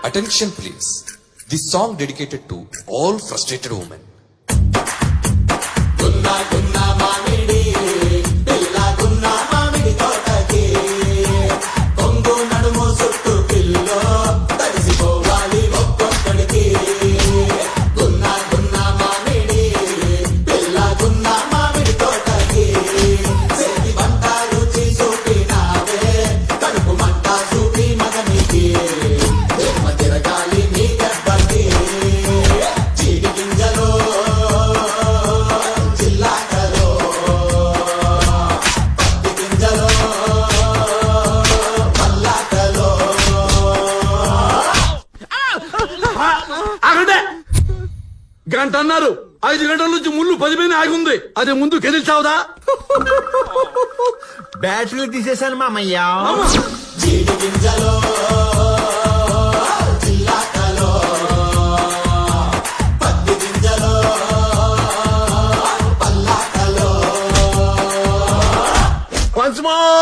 Attention please. This song dedicated to all frustrated women. గున్నా గున్నా మామిడి పిల్ల గున్నా మామిడి తోటకి కొంగు నడుము చుట్టూ పిల్లో తడిసిపోవాలి ఒక్కొక్కడికి గున్నా గున్నా మామిడి పిల్ల గున్నా మామిడి తోటకి చేతి వంట రుచి చూపినావే కడుపు మంట చూపి మగనికి జన్మ తిరగాలి నీ దెబ్బకి చీడి గింజలో జిల్లాకలో పత్తి గింజలో పల్లాకలో ఆగండి గంట అన్నారు 5 గంటల నుంచి ముళ్ళు 10 పైన ఆగి అదే ముందు కెదిల్చావుదా బ్యాటరీలు తీసేశాను మామయ్య. చీడి గింజలో జిల్లాకలో పత్తి గింజలో పల్లాకలో వన్స్ మోర్